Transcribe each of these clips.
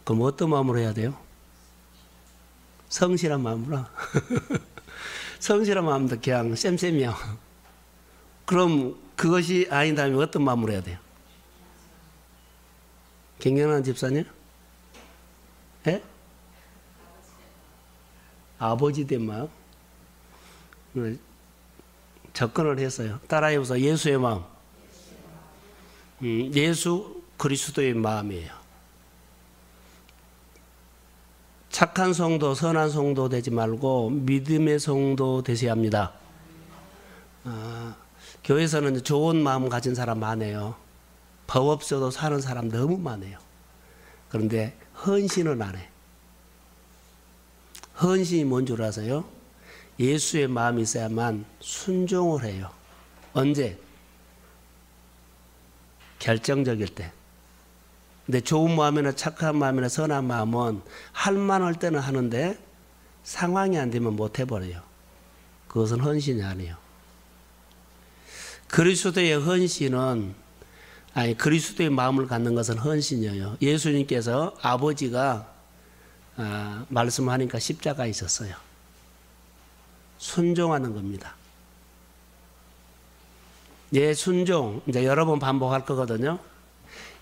그럼 어떤 마음으로 해야 돼요? 성실한 마음으로. 성실한 마음도 그냥 쌤쌤이야. 그럼 그것이 아니다면 어떤 마음으로 해야 돼요? 김경란 집사님? 예? 아버지 된 마음? 접근을 했어요. 따라해보세요. 예수의 마음. 예수 그리스도의 마음이에요. 착한 성도, 선한 성도 되지 말고 믿음의 성도 되셔야 합니다. 교회에서는 좋은 마음 가진 사람 많아요. 법 없어도 사는 사람 너무 많아요. 그런데 헌신은 안 해. 헌신이 뭔 줄 아세요? 예수의 마음이 있어야만 순종을 해요. 언제? 결정적일 때. 근데 좋은 마음이나 착한 마음이나 선한 마음은 할 만할 때는 하는데 상황이 안 되면 못 해버려요. 그것은 헌신이 아니에요. 그리스도의 헌신은, 그리스도의 마음을 갖는 것은 헌신이에요. 예수님께서 아버지가 말씀하니까 십자가에 있었어요. 순종하는 겁니다. 예, 순종. 이제 여러 번 반복할 거거든요.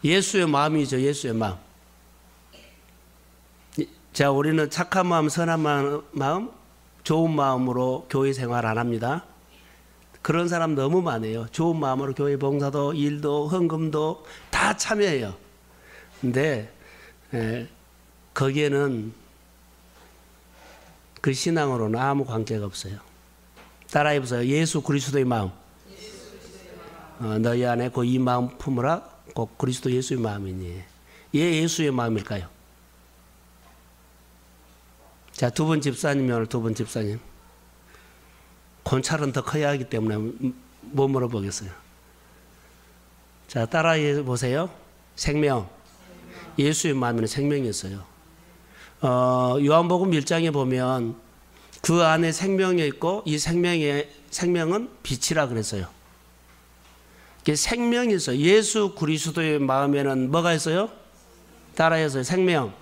예수의 마음이죠. 예수의 마음. 자, 우리는 착한 마음, 선한 마음, 좋은 마음으로 교회 생활 안 합니다. 그런 사람 너무 많아요. 좋은 마음으로 교회 봉사도, 일도, 헌금도 다 참여해요. 근데 거기에는 그 신앙으로는 아무 관계가 없어요. 따라해보세요. 예수 그리스도의 마음. 너희 안에 그 이 마음 품으라. 꼭 그리스도 예수의 마음이니. 예수의 마음일까요? 자, 두 분 집사님이 오늘 두 분 집사님. 권찰은 더 커야 하기 때문에 못 물어보겠어요. 자, 따라해 보세요. 생명. 예수의 마음에는 생명이 있어요. 요한복음 1장에 보면 그 안에 생명이 있고 이 생명은 빛이라 그랬어요. 생명이 있어요. 예수 그리스도의 마음에는 뭐가 있어요? 따라해서요. 생명.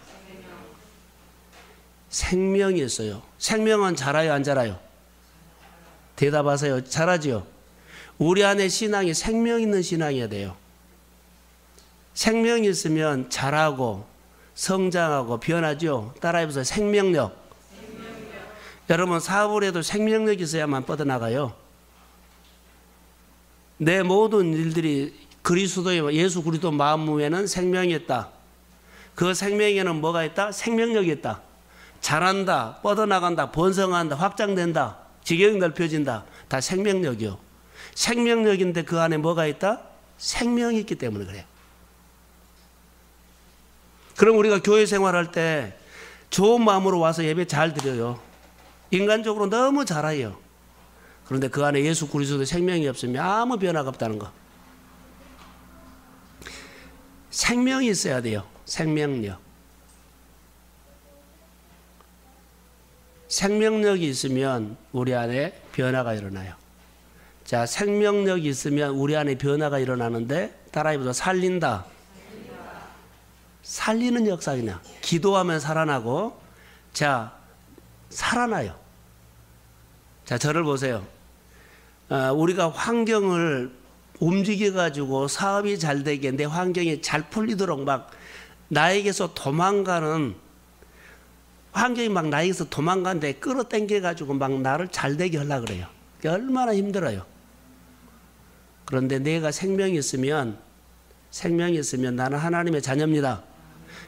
생명이 있어요. 생명은 자라요, 안 자라요? 대답하세요. 자라죠? 우리 안에 신앙이 생명 있는 신앙이어야 돼요. 생명이 있으면 자라고 성장하고 변하죠. 따라해보세요. 생명력. 여러분 사업을 해도 생명력이 있어야만 뻗어나가요. 내 모든 일들이 그리스도의 예수 그리스도 마음에는 생명이 있다. 그 생명에는 뭐가 있다? 생명력이 있다. 자란다, 뻗어나간다, 번성한다, 확장된다, 지경이 넓혀진다. 다 생명력이요. 생명력인데 그 안에 뭐가 있다? 생명이 있기 때문에 그래요. 그럼 우리가 교회 생활할 때 좋은 마음으로 와서 예배 잘 드려요. 인간적으로 너무 잘해요. 그런데 그 안에 예수 그리스도의 생명이 없으면 아무 변화가 없다는 거. 생명이 있어야 돼요. 생명력. 생명력이 있으면 우리 안에 변화가 일어나요. 자, 생명력이 있으면 우리 안에 변화가 일어나는데 따라해보자. 살린다. 살리는 역사이냐. 기도하면 살아나고, 자, 살아나요. 자, 저를 보세요. 우리가 환경을 움직여가지고 사업이 잘 되게 내 환경이 잘 풀리도록 막 나에게서 도망가는, 환경이 막 나에게서 도망가는데 끌어당겨가지고 막 나를 잘 되게 하려고 그래요. 얼마나 힘들어요. 그런데 내가 생명이 있으면 나는 하나님의 자녀입니다.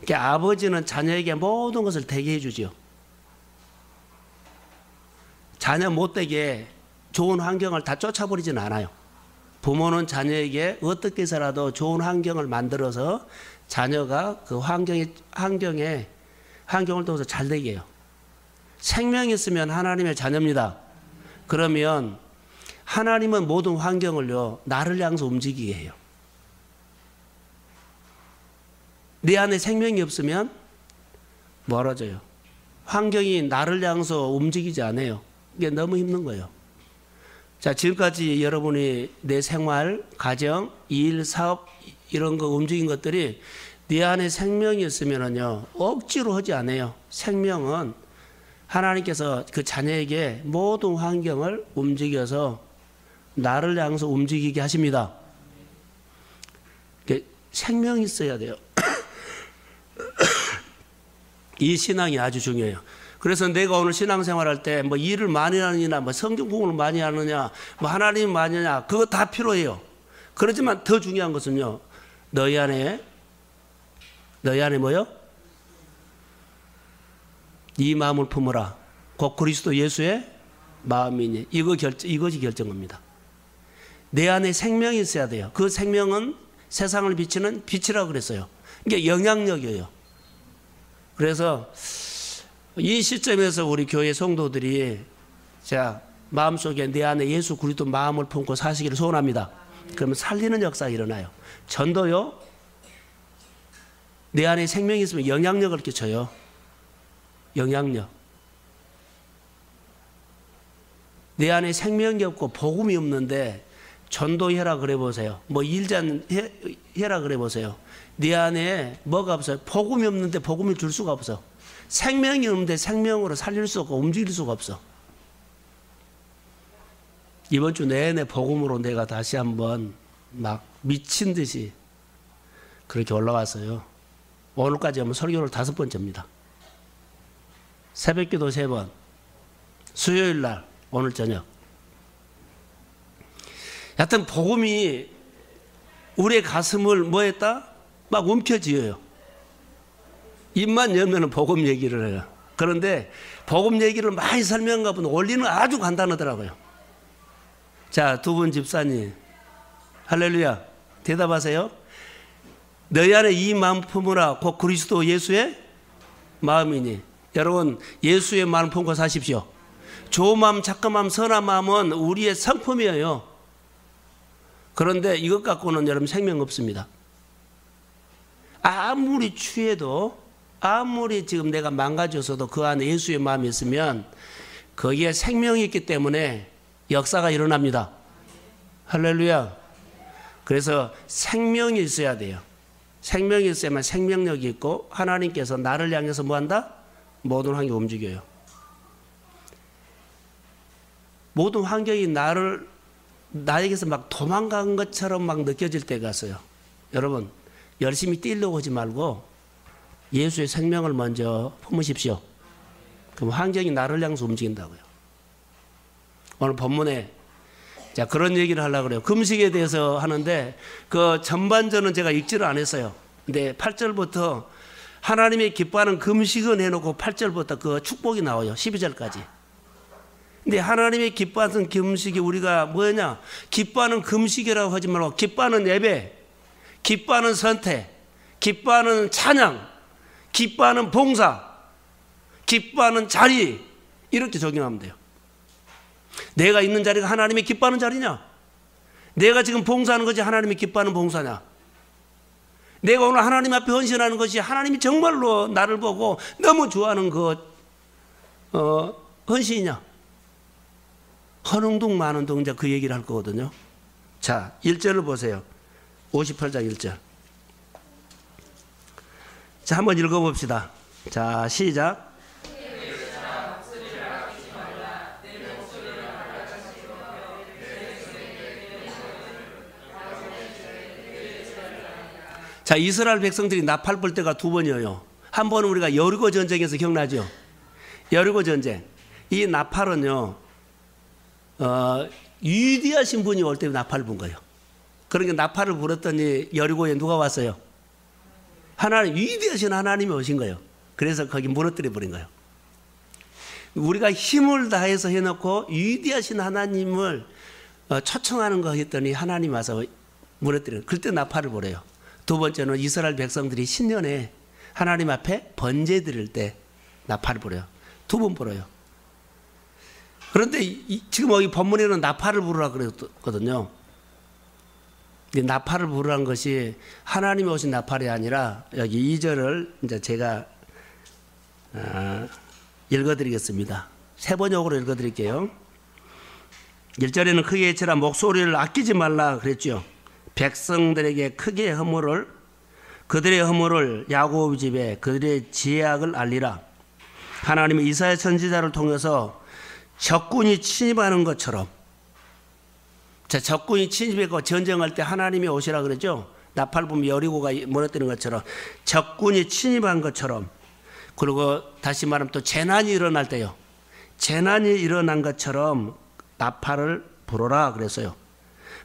그러니까 아버지는 자녀에게 모든 것을 되게 해주죠. 자녀 못되게 좋은 환경을 다 쫓아버리진 않아요. 부모는 자녀에게 어떻게 해서라도 좋은 환경을 만들어서 자녀가 그 환경을 통해서 잘 되게 해요. 생명이 있으면 하나님의 자녀입니다. 그러면 하나님은 모든 환경을요, 나를 향해서 움직이게 해요. 내 안에 생명이 없으면 멀어져요. 환경이 나를 향해서 움직이지 않아요. 이게 너무 힘든 거예요. 자, 지금까지 여러분이 내 생활, 가정, 일, 사업 이런 거 움직인 것들이 네 안에 생명이 있으면은요, 억지로 하지 않아요. 생명은 하나님께서 그 자녀에게 모든 환경을 움직여서 나를 향해서 움직이게 하십니다. 생명이 있어야 돼요. 이 신앙이 아주 중요해요. 그래서 내가 오늘 신앙생활할 때 뭐 일을 많이 하느냐, 뭐 성경 공부를 많이 하느냐, 뭐 하나님 많이 하느냐, 그거 다 필요해요. 그렇지만 더 중요한 것은요, 너희 안에 뭐요? 이 마음을 품어라. 곧 그리스도 예수의 마음이니. 이것이 결정입니다. 내 안에 생명이 있어야 돼요. 그 생명은 세상을 비치는 빛이라고 그랬어요. 이게 영향력이에요. 그래서 이 시점에서 우리 교회 성도들이 자, 마음속에 내 안에 예수 그리스도 마음을 품고 사시기를 소원합니다. 그러면 살리는 역사가 일어나요. 전도요, 내 안에 생명이 있으면 영향력을 끼쳐요. 영향력. 내 안에 생명이 없고 복음이 없는데 전도해라 그래 보세요. 뭐 일잔 해라 그래 보세요. 네 안에 뭐가 없어요? 복음이 없는데 복음을 줄 수가 없어. 생명이 없는데 생명으로 살릴 수 없고 움직일 수가 없어. 이번 주 내내 복음으로 내가 다시 한번 막 미친 듯이 그렇게 올라왔어요. 오늘까지 하면 설교를 5번째입니다. 새벽기도 3번, 수요일 날, 오늘 저녁. 하여튼 복음이 우리의 가슴을 뭐 했다? 막 움켜쥐어요. 입만 열면 복음 얘기를 해요. 그런데 복음 얘기를 많이 설명하다 보면 원리는 아주 간단하더라고요. 자, 두 분 집사님, 할렐루야, 대답하세요. 너희 안에 이 마음 품으라. 곧 그리스도 예수의 마음이니. 여러분, 예수의 마음 품고 사십시오. 좋은 마음, 착한 마음, 선한 마음은 우리의 성품이에요. 그런데 이것 갖고는 여러분 생명 없습니다. 아무리 취해도, 아무리 지금 내가 망가져서도 그 안에 예수의 마음이 있으면 거기에 생명이 있기 때문에 역사가 일어납니다. 할렐루야. 그래서 생명이 있어야 돼요. 생명이 있어야만 생명력이 있고 하나님께서 나를 향해서 뭐한다? 모든 환경이 움직여요. 모든 환경이 나에게서 막 도망간 것처럼 막 느껴질 때가 있어요. 여러분, 열심히 뛰려고 하지 말고 예수의 생명을 먼저 품으십시오. 그럼 환경이 나를 향해서 움직인다고요. 오늘 본문에 자, 그런 얘기를 하려고 그래요. 금식에 대해서 하는데 그 전반전은 제가 읽지를 안 했어요. 근데 8절부터 하나님이 기뻐하는 금식은 해놓고 8절부터 그 축복이 나와요. 12절까지. 근데 하나님이 기뻐하는 금식이 우리가 뭐냐? 기뻐하는 금식이라고 하지 말고 기뻐하는 예배, 기뻐하는 선택, 기뻐하는 찬양, 기뻐하는 봉사, 기뻐하는 자리, 이렇게 적용하면 돼요. 내가 있는 자리가 하나님이 기뻐하는 자리냐? 내가 지금 봉사하는 것이 하나님이 기뻐하는 봉사냐? 내가 오늘 하나님 앞에 헌신하는 것이 하나님이 정말로 나를 보고 너무 좋아하는 헌신이냐? 헌흥둥 마는둥 이제 그 얘기를 할 거거든요. 자, 1절을 보세요. 58장 1절. 자, 한번 읽어봅시다. 자, 시작. 자, 이스라엘 백성들이 나팔 불 때가 2번이에요. 한 번은 우리가 여리고 전쟁에서 기억나죠? 여리고 전쟁. 이 나팔은요, 위대하신 분이 올 때 나팔을 분 거예요. 그러니까 나팔을 불었더니 여리고에 누가 왔어요? 하나님, 위대하신 하나님이 오신 거예요. 그래서 거기 무너뜨려 버린 거예요. 우리가 힘을 다해서 해놓고 위대하신 하나님을 초청하는 거 했더니 하나님 와서 무너뜨려요. 그때 나팔을 불어요. 두 번째는 이스라엘 백성들이 신년에 하나님 앞에 번제 드릴 때 나팔을 불어요. 2번 불어요. 그런데 지금 여기 본문에는 나팔을 부르라 그랬거든요. 나팔을 부르라는 것이 하나님이 오신 나팔이 아니라 여기 2절을 이제 제가 읽어드리겠습니다. 3번역으로 읽어드릴게요. 1절에는 크게 외치라, 목소리를 아끼지 말라 그랬죠. 백성들에게 크게 허물을 그들의 허물을 야곱 집에 그들의 죄악을 알리라. 하나님은 이사야 선지자를 통해서 적군이 침입하는 것처럼, 자, 적군이 침입하고 전쟁할 때 하나님이 오시라 그러죠. 나팔 보면 여리고가 무너뜨리는 것처럼, 적군이 침입한 것처럼, 그리고 다시 말하면 또 재난이 일어날 때요, 재난이 일어난 것처럼 나팔을 불어라 그랬어요.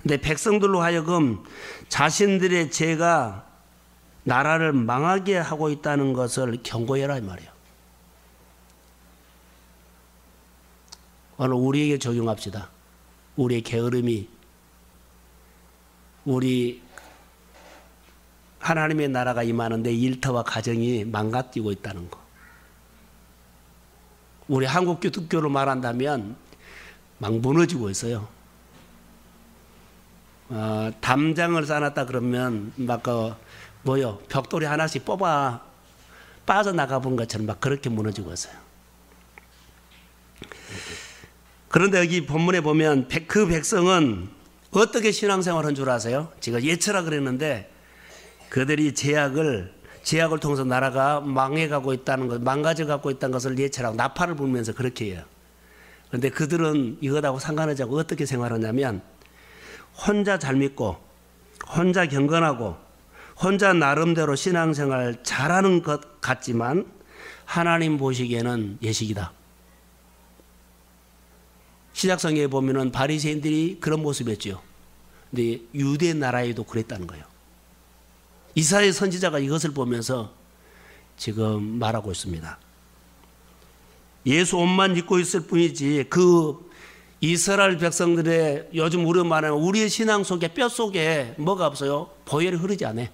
근데 백성들로 하여금 자신들의 죄가 나라를 망하게 하고 있다는 것을 경고해라 이 말이에요. 오늘 우리에게 적용합시다. 우리의 게으름이, 우리 하나님의 나라가 임하는데 일터와 가정이 망가뜨리고 있다는 거. 우리 한국 기독교로 말한다면 막 무너지고 있어요. 담장을 쌓았다 그러면 막 벽돌이 하나씩 빠져나가 본 것처럼 막 그렇게 무너지고 있어요. 그런데 여기 본문에 보면 그 백성은 어떻게 신앙생활한 줄 아세요? 제가 예처라 그랬는데 그들이 제약을 통해서 나라가 망해가고 있다는 것, 망가져가고 있다는 것을 예처라고 나팔을 불면서 그렇게 해요. 그런데 그들은 이것하고 상관하지 않고 어떻게 생활하냐면 혼자 잘 믿고 혼자 경건하고 혼자 나름대로 신앙생활 잘하는 것 같지만 하나님 보시기에는 예식이다. 시작성에 보면은 바리새인들이 그런 모습이었죠. 근데 유대 나라에도 그랬다는 거예요. 이사야 선지자가 이것을 보면서 지금 말하고 있습니다. 예수 옷만 입고 있을 뿐이지 그 이스라엘 백성들의 요즘 우리가 말하는 우리의 신앙 속에 뼈 속에 뭐가 없어요? 보혈이 흐르지 않아요.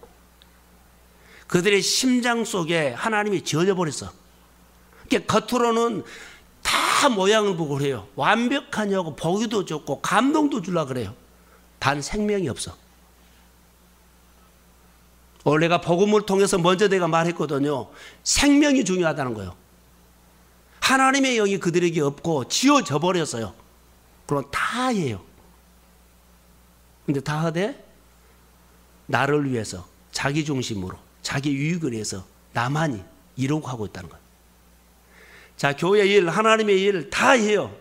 그들의 심장 속에 하나님이 지어져버렸어. 그러니까 겉으로는 다 모양을 보고 그래요. 완벽하냐고 보기도 좋고 감동도 주려고 그래요. 단 생명이 없어. 오늘 내가 복음을 통해서 먼저 내가 말했거든요. 생명이 중요하다는 거예요. 하나님의 영이 그들에게 없고 지어져 버렸어요. 그럼 다 해요. 근데 다 하되 나를 위해서 자기 중심으로 자기 유익을 위해서 나만이 이러고 하고 있다는 거예요. 자, 교회 일, 하나님의 일 다 해요.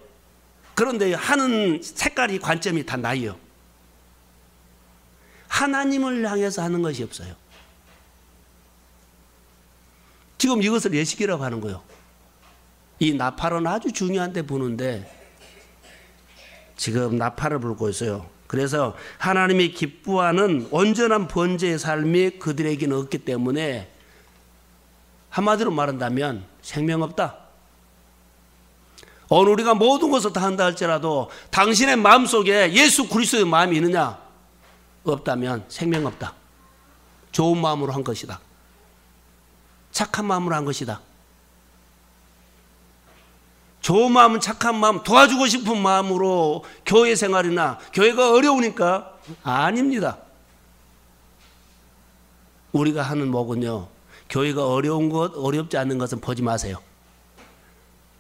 그런데 하는 색깔이 관점이 다 나요. 하나님을 향해서 하는 것이 없어요. 지금 이것을 예식이라고 하는 거예요. 이 나팔은 아주 중요한데 부는데 지금 나팔을 불고 있어요. 그래서 하나님이 기뻐하는 온전한 번제의 삶이 그들에게는 없기 때문에 한마디로 말한다면 생명 없다. 오늘 우리가 모든 것을 다 한다 할지라도 당신의 마음속에 예수 그리스도의 마음이 있느냐? 없다면 생명 없다. 좋은 마음으로 한 것이다. 착한 마음으로 한 것이다. 좋은 마음은 착한 마음, 도와주고 싶은 마음으로 교회 생활이나 교회가 어려우니까 아닙니다. 우리가 하는 목은요, 교회가 어려운 것, 어렵지 않는 것은 보지 마세요.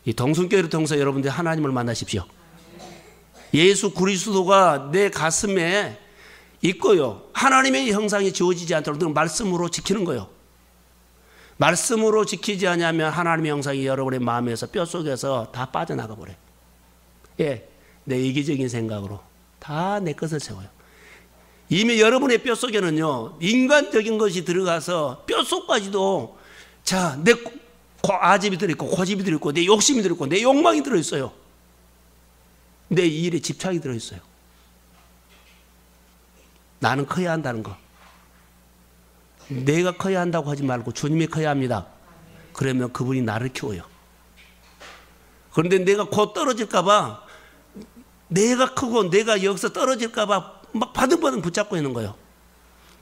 이 동순교회를 통해서 여러분들이 하나님을 만나십시오. 예수 그리스도가 내 가슴에 있고요. 하나님의 형상이 지워지지 않도록 말씀으로 지키는 거예요. 말씀으로 지키지 않으면 하나님의 형상이 여러분의 마음에서 뼛속에서 다 빠져나가 버려요. 예, 내 이기적인 생각으로 다 내 것을 세워요. 이미 여러분의 뼛속에는요, 인간적인 것이 들어가서 뼛속까지도 자, 내 아집이 들어있고 고집이 들어있고 내 욕심이 들어있고 내 욕망이 들어있어요. 내 일에 집착이 들어있어요. 나는 커야 한다는 거. 내가 커야 한다고 하지 말고 주님이 커야 합니다. 그러면 그분이 나를 키워요. 그런데 내가 곧 떨어질까 봐, 내가 크고 내가 여기서 떨어질까 봐 막 바등바등 붙잡고 있는 거예요.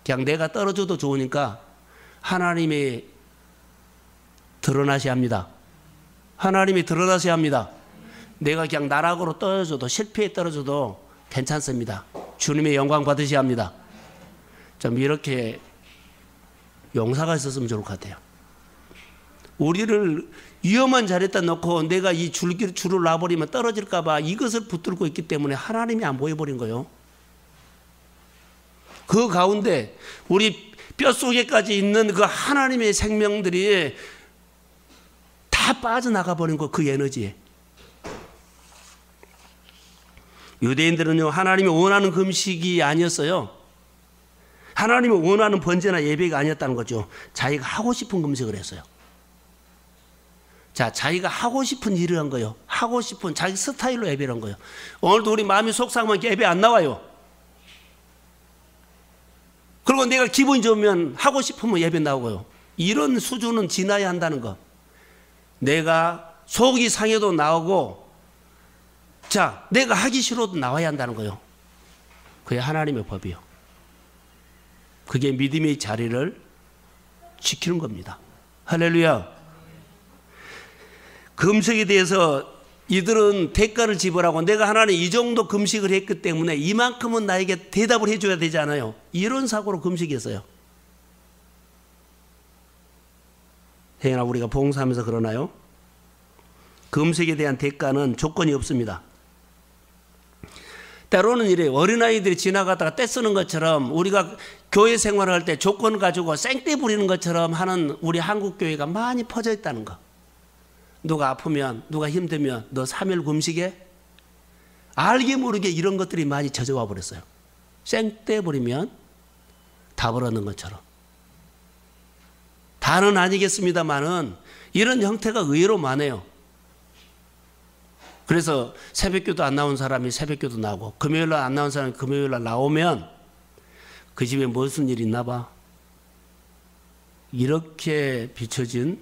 그냥 내가 떨어져도 좋으니까 하나님이 드러나셔야 합니다. 하나님이 드러나셔야 합니다. 내가 그냥 나락으로 떨어져도, 실패에 떨어져도 괜찮습니다. 주님의 영광 받으셔야 합니다. 좀 이렇게 용사가 있었으면 좋을 것 같아요. 우리를 위험한 자리에다 놓고 내가 이 줄을 놔버리면 떨어질까 봐 이것을 붙들고 있기 때문에 하나님이 안 보여버린 거예요. 그 가운데 우리 뼛속에까지 있는 그 하나님의 생명들이 다 빠져나가 버린 거, 그 에너지에. 유대인들은요, 하나님이 원하는 금식이 아니었어요. 하나님이 원하는 번제나 예배가 아니었다는 거죠. 자기가 하고 싶은 금식을 했어요. 자, 자기가 하고 싶은 일을 한 거예요. 하고 싶은 자기 스타일로 예배를 한 거예요. 오늘도 우리 마음이 속상하면 예배 안 나와요. 그리고 내가 기분이 좋으면 하고 싶으면 예배 나오고요. 이런 수준은 지나야 한다는 거. 내가 속이 상해도 나오고, 자, 내가 하기 싫어도 나와야 한다는 거예요. 그게 하나님의 법이요. 그게 믿음의 자리를 지키는 겁니다. 할렐루야. 금식에 대해서 이들은 대가를 지불하고, 내가 하나님 이 정도 금식을 했기 때문에 이만큼은 나에게 대답을 해줘야 되지 않아요. 이런 사고로 금식했어요. 행여나 우리가 봉사하면서 그러나요? 금식에 대한 대가는 조건이 없습니다. 때로는 이래요. 어린아이들이 지나가다가 떼쓰는 것처럼 우리가 교회 생활을 할 때 조건 가지고 쌩떼 부리는 것처럼 하는 우리 한국 교회가 많이 퍼져 있다는 거. 누가 아프면, 누가 힘들면 너 3일 금식해? 알게 모르게 이런 것들이 많이 젖어와 버렸어요. 쌩떼 부리면 답을 얻는 것처럼. 다는 아니겠습니다만은 이런 형태가 의외로 많아요. 그래서 새벽기도 안 나온 사람이 새벽기도 나오고, 금요일날 안 나온 사람이 금요일날 나오면 그 집에 무슨 일이 있나 봐. 이렇게 비춰진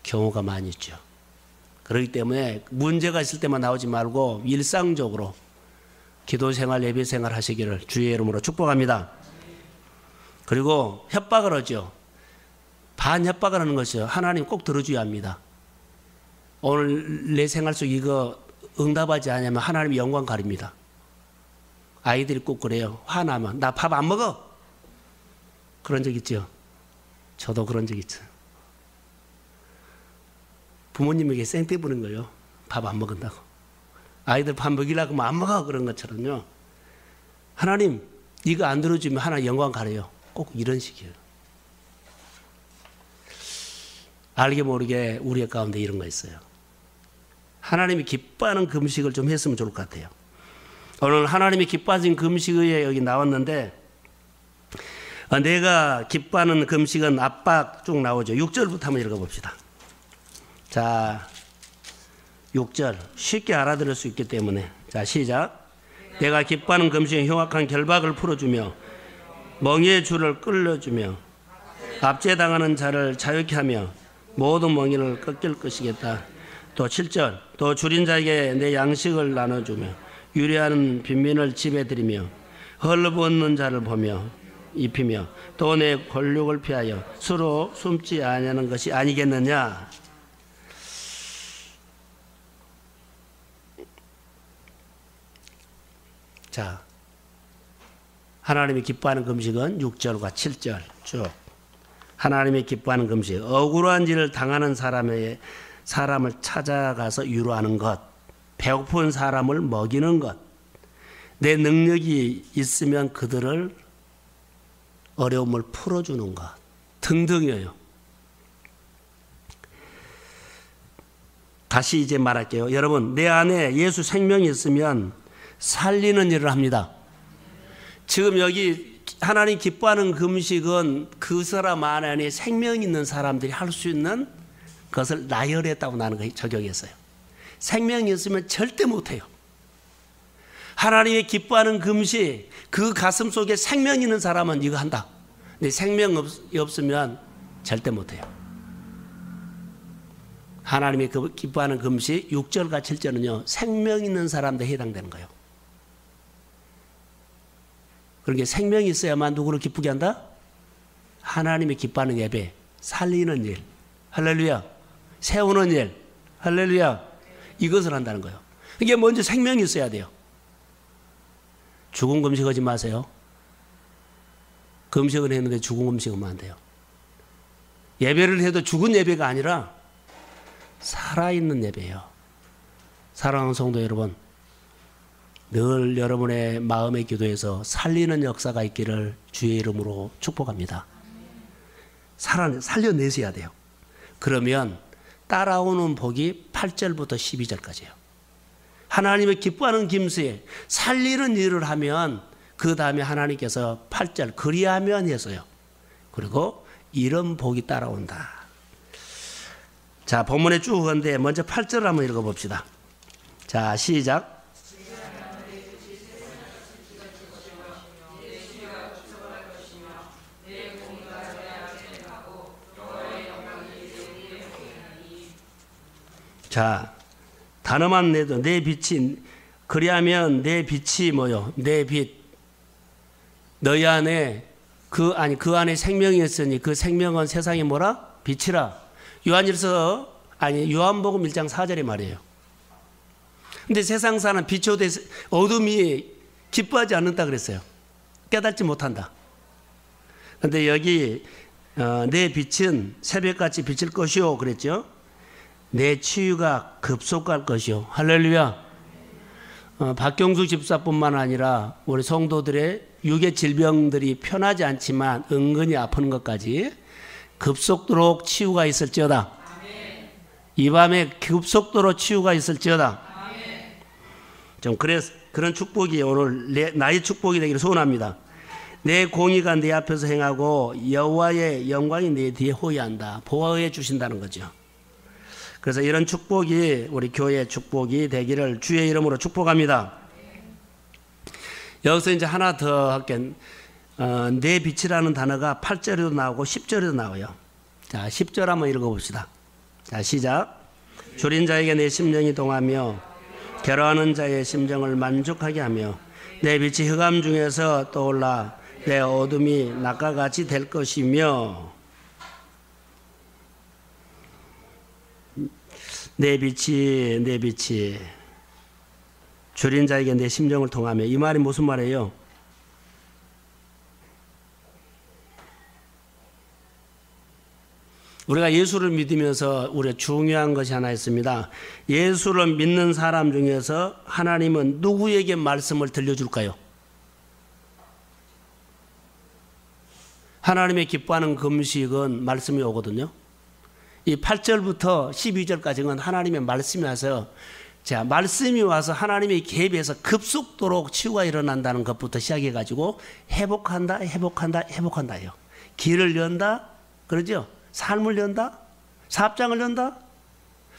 경우가 많이 있죠. 그렇기 때문에 문제가 있을 때만 나오지 말고 일상적으로 기도생활, 예배생활 하시기를 주의 이름으로 축복합니다. 그리고 협박을 하죠. 반협박을 하는 것이요. 하나님 꼭 들어줘야 합니다. 오늘 내 생활 속 이거 응답하지 않으면 하나님이 영광 가립니다. 아이들이 꼭 그래요. 화나면 나 밥 안 먹어. 그런 적 있죠. 저도 그런 적 있죠. 부모님에게 쌩떼 부는 거예요. 밥 안 먹는다고. 아이들 밥 먹이려고 하면 안 먹어. 그런 것처럼요. 하나님 이거 안 들어주면 하나님 영광 가려요. 꼭 이런 식이에요. 알게 모르게 우리 가운데 이런 거 있어요. 하나님이 기뻐하는 금식을 좀 했으면 좋을 것 같아요. 오늘 하나님이 기뻐하신 금식에 여기 나왔는데, 내가 기뻐하는 금식은 앞박 쭉 나오죠. 6절부터 한번 읽어봅시다. 자, 6절 쉽게 알아들을 수 있기 때문에. 자, 시작. 내가 기뻐하는 금식은 흉악한 결박을 풀어주며 멍에의 줄을 끌려주며 압제당하는 자를 자유케 하며 모든 멍에를 꺾일 것이겠다. 또 7절. 또 줄인 자에게 내 양식을 나눠주며 유리하는 빈민을 집에 들이며 헐벗는 자를 보며 입히며 또 내 권력을 피하여 서로 숨지 아니하는 것이 아니겠느냐. 자, 하나님이 기뻐하는 금식은 6절과 7절 쭉. 하나님이 기뻐하는 금식, 억울한 일을 당하는 사람을 찾아가서 위로하는 것, 배고픈 사람을 먹이는 것, 내 능력이 있으면 그들을 어려움을 풀어주는 것 등등이에요. 다시 이제 말할게요. 여러분, 내 안에 예수 생명이 있으면 살리는 일을 합니다. 지금 여기 하나님 기뻐하는 금식은 그 사람 안에 생명 있는 사람들이 할 수 있는 것을 나열했다고 나는 거 적용했어요. 생명이 있으면 절대 못해요. 하나님이 기뻐하는 금식, 그 가슴 속에 생명 있는 사람은 이거 한다. 근데 생명이 없으면 절대 못해요. 하나님이 기뻐하는 금식 6절과 7절은요, 생명 있는 사람들에 해당되는 거예요. 그러니까 생명이 있어야만 누구를 기쁘게 한다? 하나님이 기뻐하는 예배, 살리는 일, 할렐루야, 세우는 일, 할렐루야, 이것을 한다는 거예요. 이게 먼저 생명이 있어야 돼요. 죽은 금식하지 마세요. 금식을 했는데 죽은 금식하면 안 돼요. 예배를 해도 죽은 예배가 아니라 살아있는 예배예요. 사랑하는 성도 여러분, 늘 여러분의 마음의 기도에서 살리는 역사가 있기를 주의 이름으로 축복합니다. 살려내셔야 돼요. 그러면 따라오는 복이 8절부터 12절까지예요. 하나님의 기뻐하는 김수에 살리는 일을 하면 그 다음에 하나님께서 8절 그리하면 해서요. 그리고 이런 복이 따라온다. 자, 본문에 쭉 건데 먼저 8절 한번 읽어봅시다. 자, 시작. 자, 단어만 내도 내 빛이, 그리하면 내 빛이 뭐요? 내 빛. 너희 안에 그 안에 생명이 있으니 그 생명은 세상에 뭐라? 빛이라. 요한일서 요한복음 1장 4절의 말이에요. 근데 세상 사는 빛이 어둠이 기뻐하지 않는다 그랬어요. 깨닫지 못한다. 근데 여기 내 빛은 새벽같이 비칠 것이요 그랬죠. 내 치유가 급속할 것이요. 할렐루야. 박경수 집사뿐만 아니라 우리 성도들의 육의 질병들이 편하지 않지만 은근히 아픈 것까지 급속도로 치유가 있을지어다. 이 밤에 급속도로 치유가 있을지어다. 좀 그런 축복이 오늘 나의 축복이 되기를 소원합니다. 내 공의가 내 앞에서 행하고 여호와의 영광이 내 뒤에 호위한다. 보호해 주신다는 거죠. 그래서 이런 축복이 우리 교회의 축복이 되기를 주의 이름으로 축복합니다. 여기서 이제 하나 더 할게. 내 빛이라는 단어가 8절에도 나오고 10절에도 나와요. 자, 10절 한번 읽어봅시다. 자, 시작. 줄인 자에게 내 심령이 동하며 괴로워하는 자의 심정을 만족하게 하며 내 빛이 흑암 중에서 떠올라 내 어둠이 낮과 같이 될 것이며 내 빛이 줄인 자에게 내 심정을 통하며 이 말이 무슨 말이에요? 우리가 예수를 믿으면서 우리가 중요한 것이 하나 있습니다. 예수를 믿는 사람 중에서 하나님은 누구에게 말씀을 들려줄까요? 하나님의 기뻐하는 금식은 말씀이 오거든요. 이 8절부터 12절까지는 하나님의 말씀이 와서 자, 말씀이 와서 하나님의 개입해서 급속도로 치유가 일어난다는 것부터 시작해가지고 회복한다요. 길을 연다, 그러죠? 삶을 연다, 사업장을 연다,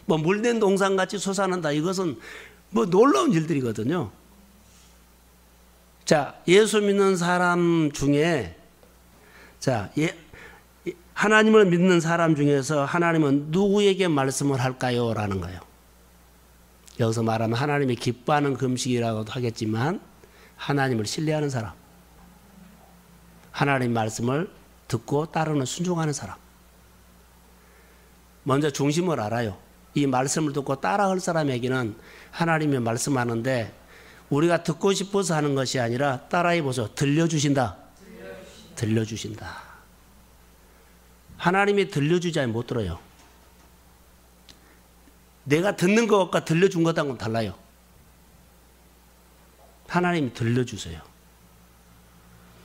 뭐 물된 동산같이 솟아난다. 이것은 뭐 놀라운 일들이거든요. 자, 예수 믿는 사람 중에 자, 하나님을 믿는 사람 중에서 하나님은 누구에게 말씀을 할까요? 라는 거예요. 여기서 말하면 하나님이 기뻐하는 금식이라고도 하겠지만 하나님을 신뢰하는 사람, 하나님 말씀을 듣고 따르는 순종하는 사람. 먼저 중심을 알아요. 이 말씀을 듣고 따라할 사람에게는 하나님이 말씀하는데 우리가 듣고 싶어서 하는 것이 아니라 따라해보세요. 들려주신다. 하나님이 들려주지 않으면 못 들어요. 내가 듣는 것과 들려준 것하고는 달라요. 하나님이 들려주세요.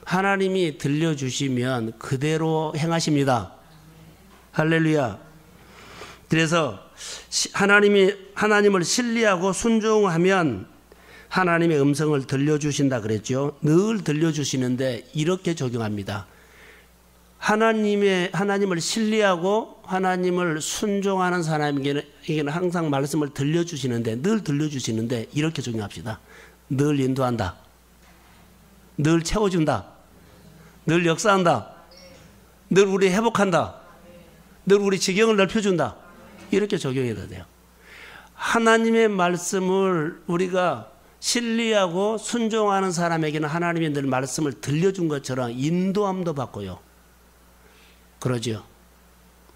하나님이 들려주시면 그대로 행하십니다. 할렐루야. 그래서 하나님을 신뢰하고 순종하면 하나님의 음성을 들려주신다 그랬죠. 늘 들려주시는데 이렇게 적용합니다. 하나님을 신뢰하고 하나님을 순종하는 사람에게는 항상 말씀을 들려주시는데 늘 들려주시는데 이렇게 적용합시다. 늘 인도한다. 늘 채워준다. 늘 역사한다. 늘 우리 회복한다. 늘 우리 지경을 넓혀준다. 이렇게 적용해야 돼요. 하나님의 말씀을 우리가 신뢰하고 순종하는 사람에게는 하나님이 늘 말씀을 들려준 것처럼 인도함도 받고요. 그러죠.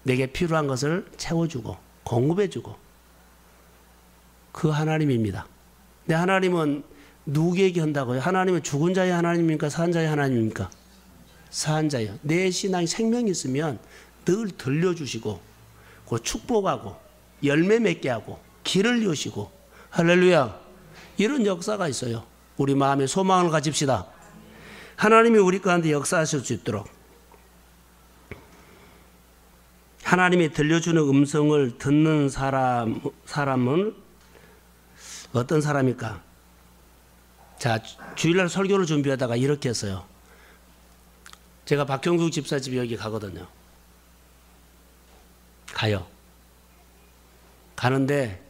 내게 필요한 것을 채워주고 공급해주고 그 하나님입니다. 근데 하나님은 누구에게 한다고요? 하나님은 죽은 자의 하나님입니까? 산 자의 하나님입니까? 산 자예요. 내 신앙이 생명이 있으면 늘 들려주시고 축복하고 열매 맺게 하고 길을 여시고 할렐루야 이런 역사가 있어요. 우리 마음에 소망을 가집시다. 하나님이 우리 가운데 역사하실 수 있도록 하나님이 들려주는 음성을 듣는 사람은 어떤 사람일까? 자, 주일날 설교를 준비하다가 이렇게 했어요. 제가 박경숙 집사 집 여기 가거든요. 가요. 가는데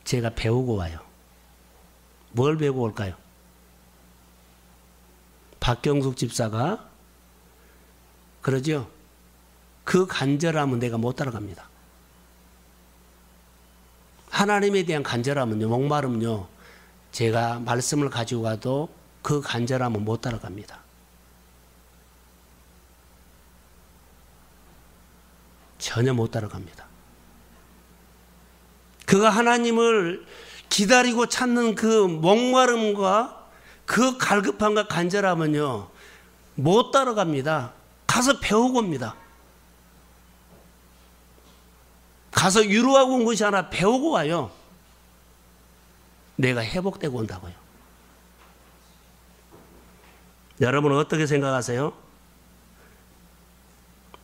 제가 배우고 와요. 뭘 배우고 올까요? 박경숙 집사가 그러죠? 그 간절함은 내가 못 따라갑니다. 하나님에 대한 간절함은요, 목마름은요, 제가 말씀을 가지고 가도 그 간절함은 못 따라갑니다. 전혀 못 따라갑니다. 그가 하나님을 기다리고 찾는 그 목마름과 그 갈급함과 간절함은요, 못 따라갑니다. 가서 배우고 옵니다. 가서 위로하고 온 것이 아니라 배우고 와요. 내가 회복되고 온다고요. 여러분은 어떻게 생각하세요?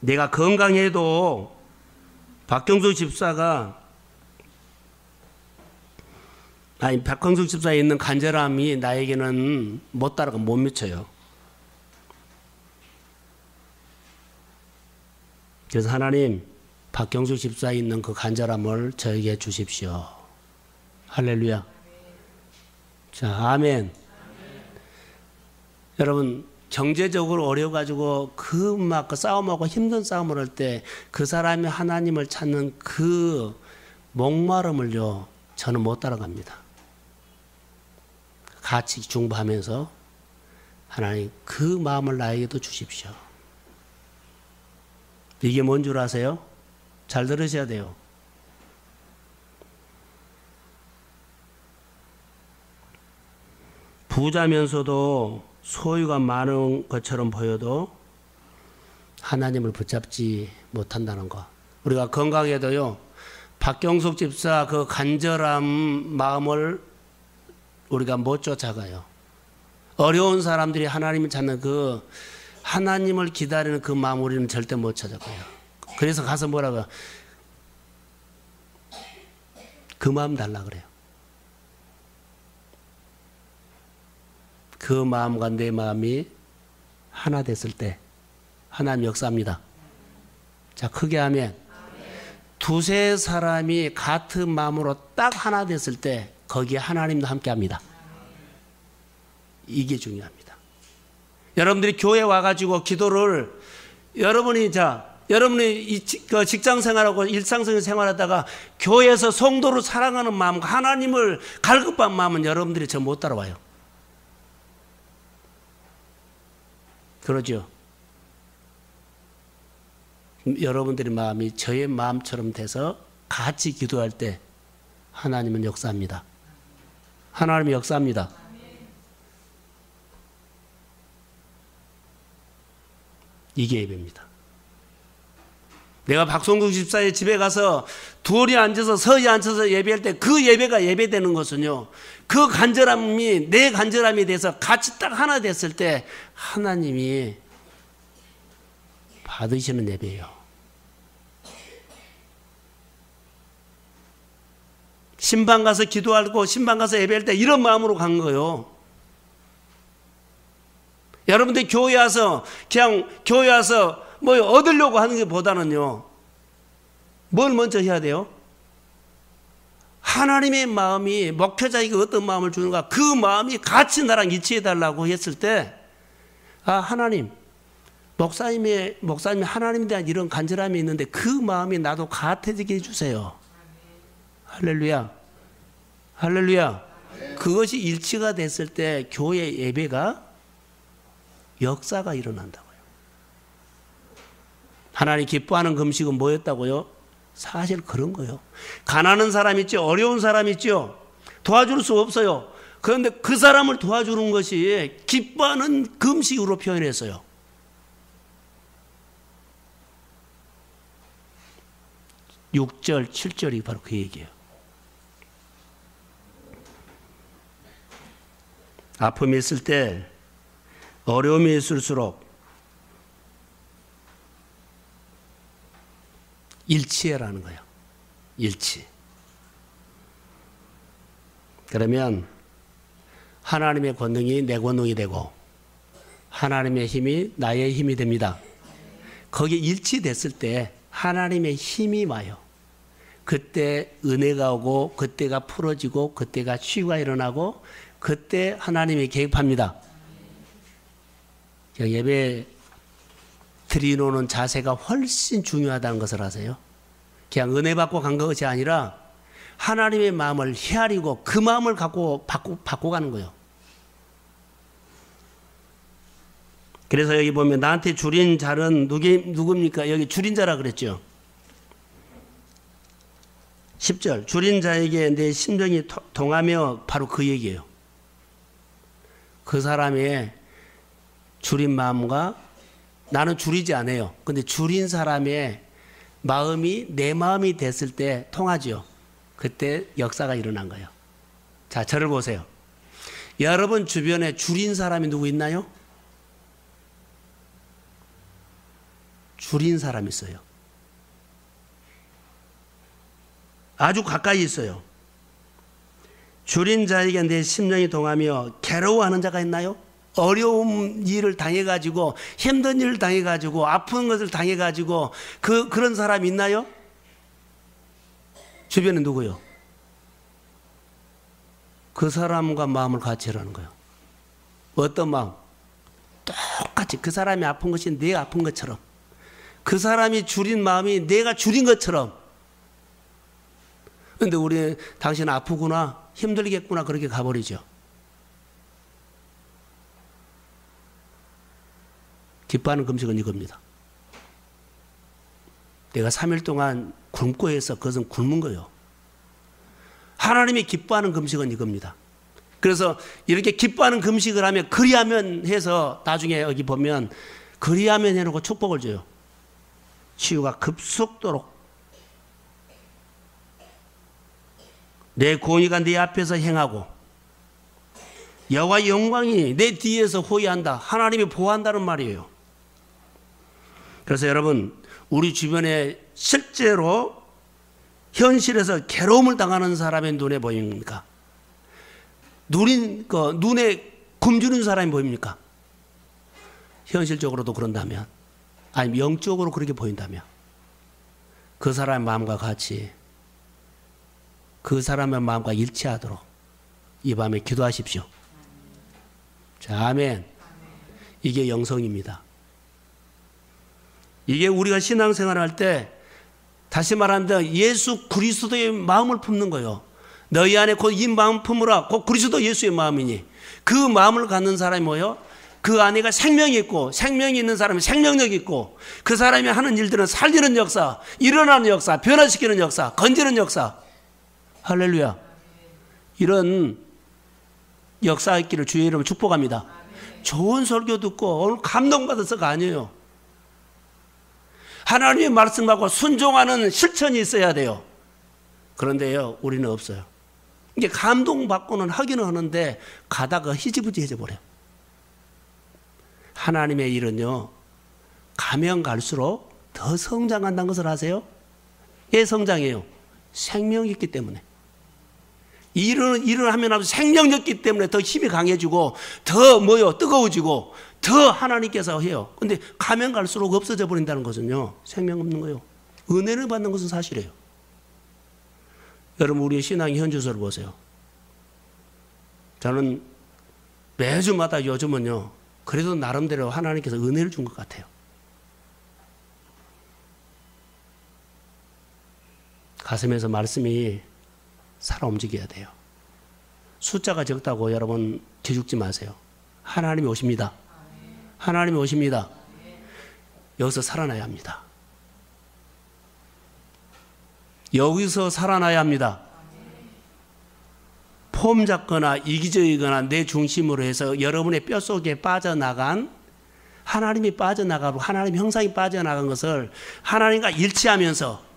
내가 건강해도 박경숙 집사에 있는 간절함이 나에게는 못 따라가 못 미쳐요. 그래서 하나님, 박경숙 집사에 있는 그 간절함을 저에게 주십시오. 할렐루야. 자, 아멘. 여러분, 경제적으로 어려워가지고 그 싸움하고 힘든 싸움을 할 때 그 사람이 하나님을 찾는 그 목마름을요, 저는 못 따라갑니다. 같이 중보하면서 하나님 그 마음을 나에게도 주십시오. 이게 뭔 줄 아세요? 잘 들으셔야 돼요. 부자면서도 소유가 많은 것처럼 보여도 하나님을 붙잡지 못한다는 거. 우리가 건강해도요, 박경숙 집사 그 간절한 마음을 우리가 못 쫓아가요. 어려운 사람들이 하나님을 찾는 그 하나님을 기다리는 그 마음 우리는 절대 못 찾아가요. 그래서 가서 뭐라고요? 그 마음 달라 그래요. 그 마음과 내 마음이 하나 됐을 때 하나님 역사합니다. 자, 크게 하면 두세 사람이 같은 마음으로 딱 하나 됐을 때 거기에 하나님도 함께합니다. 이게 중요합니다. 여러분들이 교회 와가지고 기도를 여러분이 그 직장 생활하고 일상적인 생활하다가 교회에서 성도를 사랑하는 마음과 하나님을 갈급한 마음은 여러분들이 저 못 따라와요. 그러죠. 여러분들의 마음이 저의 마음처럼 돼서 같이 기도할 때 하나님은 역사합니다. 하나님이 역사합니다. 이게 예배입니다. 내가 박성국 집사의 집에 가서 둘이 앉아서 서히 앉아서 예배할 때 그 예배가 예배되는 것은요, 그 간절함이 내 간절함이 돼서 같이 딱 하나 됐을 때 하나님이 받으시는 예배예요. 신방 가서 기도하고 신방 가서 예배할 때 이런 마음으로 간 거예요. 여러분들 교회 와서 그냥 교회 와서 뭐 얻으려고 하는 게 보다는요, 뭘 먼저 해야 돼요? 하나님의 마음이 목회자에게 어떤 마음을 주는가, 그 마음이 같이 나랑 일치해 달라고 했을 때, 아, 하나님, 목사님이 하나님에 대한 이런 간절함이 있는데 그 마음이 나도 같아지게 해주세요. 할렐루야. 할렐루야. 그것이 일치가 됐을 때 교회 예배가 역사가 일어난다고요. 하나님 기뻐하는 금식은 뭐였다고요? 사실 그런 거예요. 가난한 사람 있죠. 어려운 사람 있죠. 도와줄 수 없어요. 그런데 그 사람을 도와주는 것이 기뻐하는 금식으로 표현했어요. 6절, 7절이 바로 그 얘기예요. 아픔이 있을 때, 어려움이 있을수록 일치해라는 거예요. 일치. 그러면 하나님의 권능이 내 권능이 되고 하나님의 힘이 나의 힘이 됩니다. 거기에 일치됐을 때 하나님의 힘이 와요. 그때 은혜가 오고 그때가 풀어지고 그때가 치유가 일어나고 그때 하나님이 개입합니다. 예배 드리노는 자세가 훨씬 중요하다는 것을 아세요? 그냥 은혜 받고 간 것이 아니라 하나님의 마음을 헤아리고 그 마음을 갖고 바꿔가는 거예요. 그래서 여기 보면 나한테 줄인 자는 누굽니까? 여기 줄인 자라 그랬죠. 10절 줄인 자에게 내 심정이 동하며 바로 그 얘기예요. 그 사람의 줄인 마음과 나는 줄이지 않아요. 근데 줄인 사람의 마음이 내 마음이 됐을 때 통하죠. 그때 역사가 일어난 거예요. 자, 저를 보세요. 여러분 주변에 줄인 사람이 누구 있나요? 줄인 사람이 있어요. 아주 가까이 있어요. 줄인 자에게 내 심령이 동하며 괴로워하는 자가 있나요? 어려운 일을 당해가지고 힘든 일을 당해가지고 아픈 것을 당해가지고 그런 사람이 있나요? 주변에 누구요? 그 사람과 마음을 같이 하라는 거예요. 어떤 마음? 똑같이 그 사람이 아픈 것이 내가 아픈 것처럼 그 사람이 줄인 마음이 내가 줄인 것처럼. 그런데 우리 당신 아프구나 힘들겠구나 그렇게 가버리죠. 기뻐하는 금식은 이겁니다. 내가 3일 동안 굶고 해서 그것은 굶은 거예요. 하나님이 기뻐하는 금식은 이겁니다. 그래서 이렇게 기뻐하는 금식을 하면 그리하면 해서 나중에 여기 보면 그리하면 해놓고 축복을 줘요. 치유가 급속도로 내 공의가 네 앞에서 행하고 여호와의 영광이 내 뒤에서 호위한다. 하나님이 보호한다는 말이에요. 그래서 여러분 우리 주변에 실제로 현실에서 괴로움을 당하는 사람의 눈에 보입니까? 눈에 굶주린 사람이 보입니까? 현실적으로도 그런다면 아니면 영적으로 그렇게 보인다면 그 사람의 마음과 같이 그 사람의 마음과 일치하도록 이 밤에 기도하십시오. 자, 아멘. 이게 영성입니다. 이게 우리가 신앙생활을 할 때 다시 말하면 예수 그리스도의 마음을 품는 거예요. 너희 안에 곧 이 마음 품으라. 곧 그리스도 예수의 마음이니 그 마음을 갖는 사람이 뭐예요? 그 안에가 생명이 있고 생명이 있는 사람은 생명력이 있고 그 사람이 하는 일들은 살리는 역사, 일어나는 역사, 변화시키는 역사, 건지는 역사. 할렐루야. 이런 역사 있기를 주의 이름으로 축복합니다. 좋은 설교 듣고 오늘 감동받아서가 아니에요. 하나님의 말씀하고 순종하는 실천이 있어야 돼요. 그런데요, 우리는 없어요. 이게 감동받고는 하기는 하는데 가다가 희지부지해져 버려요. 하나님의 일은요, 가면 갈수록 더 성장한다는 것을 아세요? 왜 성장해요? 생명이 있기 때문에. 일을 하면 생명력 있기 때문에 더 힘이 강해지고 더 뜨거워지고 더 하나님께서 해요. 근데 가면 갈수록 없어져 버린다는 것은요, 생명 없는 거예요. 은혜를 받는 것은 사실이에요. 여러분, 우리의 신앙의 현주소를 보세요. 저는 매주마다 요즘은요, 그래도 나름대로 하나님께서 은혜를 준 것 같아요. 가슴에서 말씀이 살아 움직여야 돼요. 숫자가 적다고 여러분 기죽지 마세요. 하나님이 오십니다. 하나님이 오십니다. 여기서 살아나야 합니다. 여기서 살아나야 합니다. 폼 잡거나 이기적이거나 내 중심으로 해서 여러분의 뼛속에 빠져나간 하나님이 빠져나가고 하나님 형상이 빠져나간 것을 하나님과 일치하면서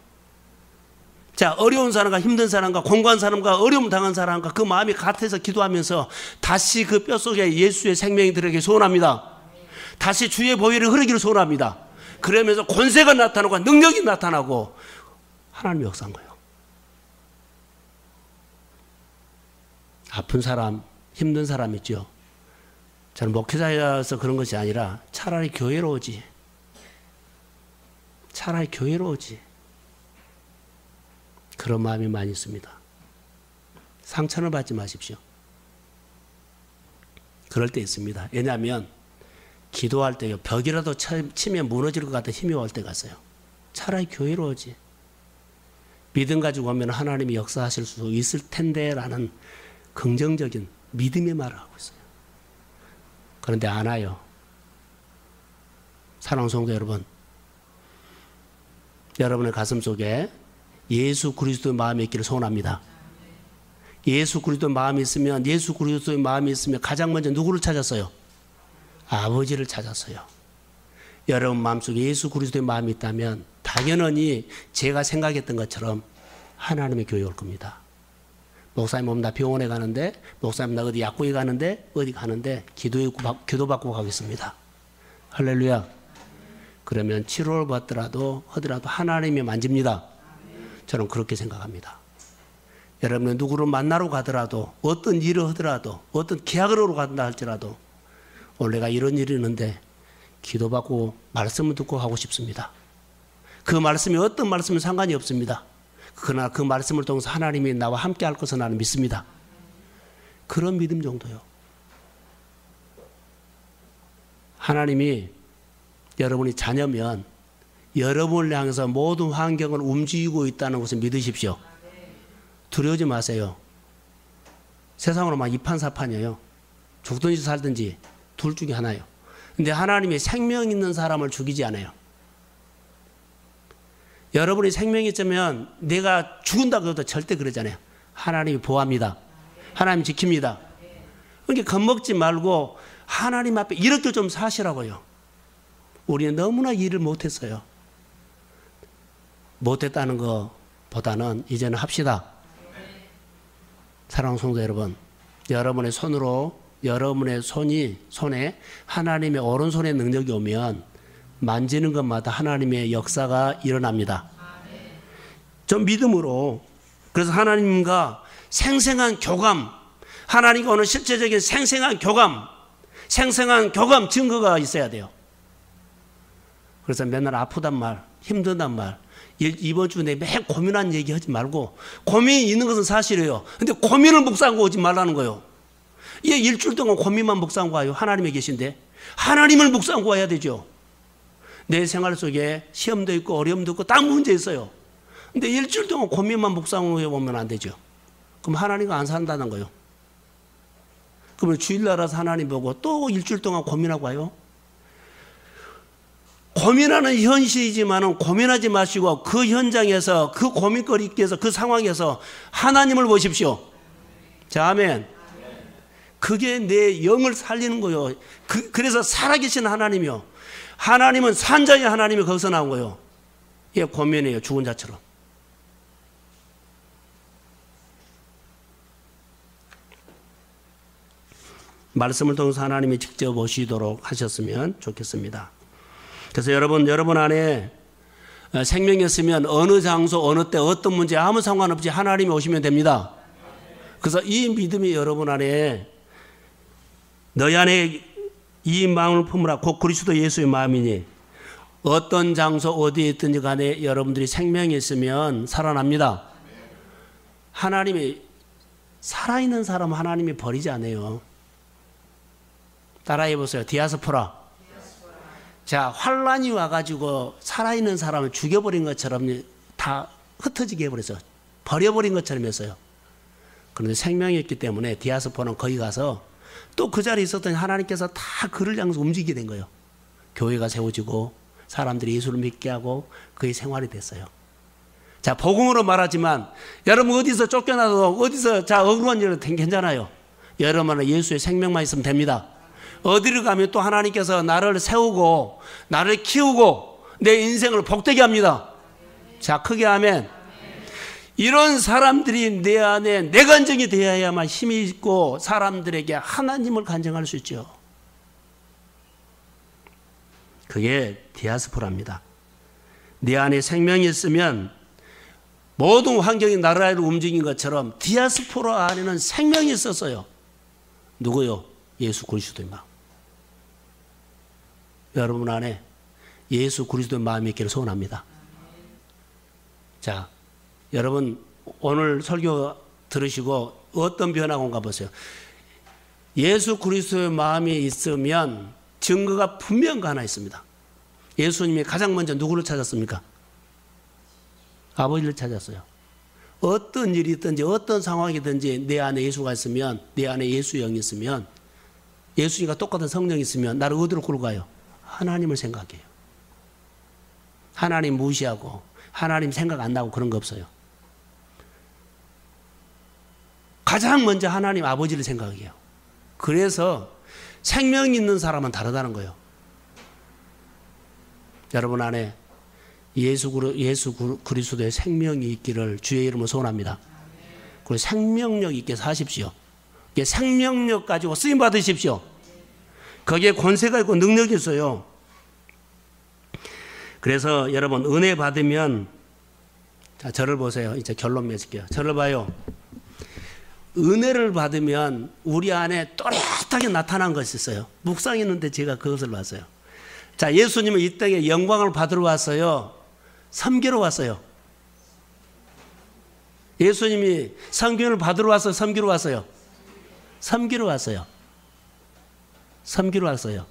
자, 어려운 사람과 힘든 사람과 공고한 사람과 어려움 당한 사람과 그 마음이 같아서 기도하면서 다시 그 뼛속에 예수의 생명이 들어가기 소원합니다. 다시 주의 보혈이 흐르기를 소원합니다. 그러면서 권세가 나타나고 능력이 나타나고 하나님이 역사한 거예요. 아픈 사람, 힘든 사람 있죠. 저는 목회자여서 그런 것이 아니라 차라리 교회로 오지. 차라리 교회로 오지. 그런 마음이 많이 있습니다. 상처를 받지 마십시오. 그럴 때 있습니다. 왜냐하면 기도할 때요, 벽이라도 치면 무너질 것 같아 힘이 올 때가 있어요. 차라리 교회로 오지. 믿음 가지고 오면 하나님이 역사하실 수 있을 텐데 라는 긍정적인 믿음의 말을 하고 있어요. 그런데 안 와요. 사랑하는 성도 여러분, 여러분의 가슴 속에 예수 그리스도의 마음이 있기를 소원합니다. 예수 그리스도의 마음이 있으면, 예수 그리스도의 마음이 있으면 가장 먼저 누구를 찾았어요? 아버지를 찾았어요. 여러분 마음속에 예수 그리스도의 마음이 있다면 당연히 제가 생각했던 것처럼 하나님의 교회 올 겁니다. 목사님 나 병원에 가는데, 목사님 나 어디 약국에 가는데, 어디 가는데 기도받고 가겠습니다. 할렐루야. 그러면 치료를 받더라도 하더라도 하나님이 만집니다. 저는 그렇게 생각합니다. 여러분은 누구를 만나러 가더라도, 어떤 일을 하더라도, 어떤 계약을 하러 간다 할지라도 오늘 내가 이런 일이 있는데 기도받고 말씀을 듣고 가고 싶습니다. 그 말씀이 어떤 말씀은 상관이 없습니다. 그러나 그 말씀을 통해서 하나님이 나와 함께 할 것을 나는 믿습니다. 그런 믿음 정도요. 하나님이 여러분이 자녀면 여러분을 향해서 모든 환경을 움직이고 있다는 것을 믿으십시오. 두려워하지 마세요. 세상으로 막 이판사판이에요. 죽든지 살든지 둘 중에 하나예요. 근데 하나님이 생명 있는 사람을 죽이지 않아요. 여러분이 생명이 있으면 내가 죽은다고 해도 절대 그러잖아요. 하나님이 보호합니다. 하나님 지킵니다. 그러니까 겁먹지 말고 하나님 앞에 이렇게 좀 사시라고요. 우리는 너무나 일을 못했어요. 못했다는 것보다는 이제는 합시다. 사랑하는 성도 여러분, 여러분의 손으로, 여러분의 손에 하나님의 오른손의 능력이 오면 만지는 것마다 하나님의 역사가 일어납니다. 좀 믿음으로, 그래서 하나님과 생생한 교감, 하나님과 오늘 실제적인 생생한 교감 증거가 있어야 돼요. 그래서 맨날 아프단 말, 힘들단 말, 이번 주 내에 매일 고민한 얘기 하지 말고, 고민이 있는 것은 사실이에요. 근데 고민을 묵상하고 오지 말라는 거예요. 얘 일주일 동안 고민만 묵상하고 와요. 하나님이 계신데. 하나님을 묵상하고 와야 되죠. 내 생활 속에 시험도 있고 어려움도 있고 다 문제 있어요. 근데 일주일 동안 고민만 묵상하고 오면 안 되죠. 그럼 하나님과 안 산다는 거예요. 그러면 주일날 와서 하나님 보고 또 일주일 동안 고민하고 와요. 고민하는 현실이지만 고민하지 마시고 그 현장에서, 그 고민거리에서, 그 상황에서 하나님을 보십시오. 자, 아멘. 그게 내 영을 살리는 거예요. 그래서 살아계신 하나님이요. 하나님은 산자의 하나님이 거기서 나온 거예요. 이게 고민이에요. 죽은 자처럼. 말씀을 통해서 하나님이 직접 오시도록 하셨으면 좋겠습니다. 그래서 여러분 안에 생명이 있으면 어느 장소, 어느 때, 어떤 문제 아무 상관없이 하나님이 오시면 됩니다. 그래서 이 믿음이 여러분 안에, 너희 안에 이 마음을 품으라 곧 그리스도 예수의 마음이니, 어떤 장소 어디에 있든지 간에 여러분들이 생명이 있으면 살아납니다. 하나님이, 살아있는 사람 하나님이 버리지 않아요. 따라해 보세요. 디아스포라. 자, 환란이 와가지고 살아있는 사람을 죽여버린 것처럼 다 흩어지게 해버렸어요. 버려버린 것처럼 했어요. 그런데 생명이 있기 때문에 디아스포라는 거기 가서 또 그 자리에 있었던 하나님께서 다 그를 향해서 움직이게 된 거예요. 교회가 세워지고 사람들이 예수를 믿게 하고 그의 생활이 됐어요. 자, 복음으로 말하지만 여러분 어디서 쫓겨나도 어디서 억울한 일은 괜찮아요. 여러분은 예수의 생명만 있으면 됩니다. 어디를 가면 또 하나님께서 나를 세우고 나를 키우고 내 인생을 복되게 합니다. 자, 크게 아멘. 이런 사람들이 내 안에 내간증이 되어야만 힘이 있고 사람들에게 하나님을 간증할 수 있죠. 그게 디아스포라입니다. 내 안에 생명이 있으면 모든 환경이 나라를 움직인 것처럼 디아스포라 안에는 생명이 있었어요. 누구요? 예수 그리스도의 마음. 여러분 안에 예수 그리스도의 마음이 있기를 소원합니다. 자, 여러분 오늘 설교 들으시고 어떤 변화가 온가 보세요. 예수 그리스도의 마음이 있으면 증거가 분명히 하나 있습니다. 예수님이 가장 먼저 누구를 찾았습니까? 아버지를 찾았어요. 어떤 일이 있든지 어떤 상황이든지 내 안에 예수가 있으면, 내 안에 예수 영이 있으면, 예수님과 똑같은 성령이 있으면 나를 어디로 끌고 가요? 하나님을 생각해요. 하나님 무시하고 하나님 생각 안 나고 그런 거 없어요. 가장 먼저 하나님 아버지를 생각해요. 그래서 생명이 있는 사람은 다르다는 거예요. 여러분 안에 예수 그리스도의 생명이 있기를 주의 이름으로 소원합니다. 그리고 생명력 있게 사십시오. 생명력 가지고 쓰임 받으십시오. 거기에 권세가 있고 능력이 있어요. 그래서 여러분 은혜 받으면, 자 저를 보세요. 이제 결론 맺을게요. 저를 봐요. 은혜를 받으면 우리 안에 또렷하게 나타난 것이 있어요. 묵상했는데 제가 그것을 봤어요. 자, 예수님은 이 땅에 영광을 받으러 왔어요? 섬기러 왔어요? 예수님이 섬김을 받으러 왔어요? 섬기러 왔어요? 섬기러 왔어요. 섬기러 왔어요.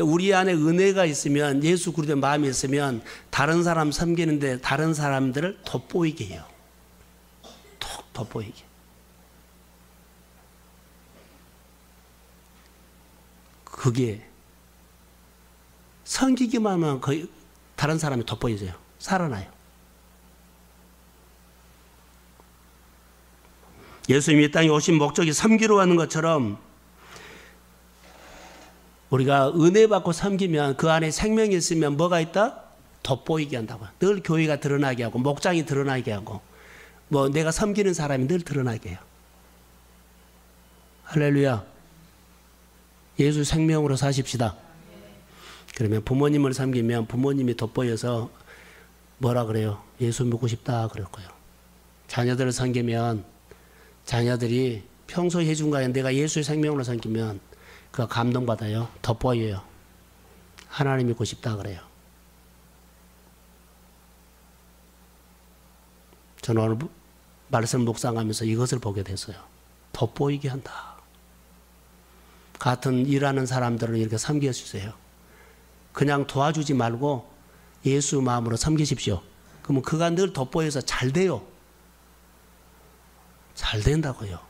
우리 안에 은혜가 있으면, 예수 그리스도의 마음이 있으면 다른 사람 섬기는데 다른 사람들을 돋보이게 해요. 톡 돋보이게. 그게 섬기기만 하면 거의 다른 사람이 돋보여져요. 살아나요. 예수님이 이 땅에 오신 목적이 섬기러 왔는 것처럼 우리가 은혜 받고 섬기면 그 안에 생명이 있으면 뭐가 있다? 돋보이게 한다고. 늘 교회가 드러나게 하고 목장이 드러나게 하고 뭐 내가 섬기는 사람이 늘 드러나게 해요. 할렐루야. 예수 생명으로 사십시다. 그러면 부모님을 섬기면 부모님이 돋보여서 뭐라 그래요? 예수 믿고 싶다 그럴 거예요. 자녀들을 섬기면 자녀들이 평소에 해준 거에 내가 예수의 생명으로 섬기면 그가 감동받아요. 돋보여요. 하나님 믿고 싶다 그래요. 저는 오늘 말씀 묵상하면서 이것을 보게 됐어요. 돋보이게 한다. 같은 일하는 사람들을 이렇게 섬겨주세요. 그냥 도와주지 말고 예수 마음으로 섬기십시오. 그러면 그가 늘 돋보여서 잘 돼요. 잘 된다고요.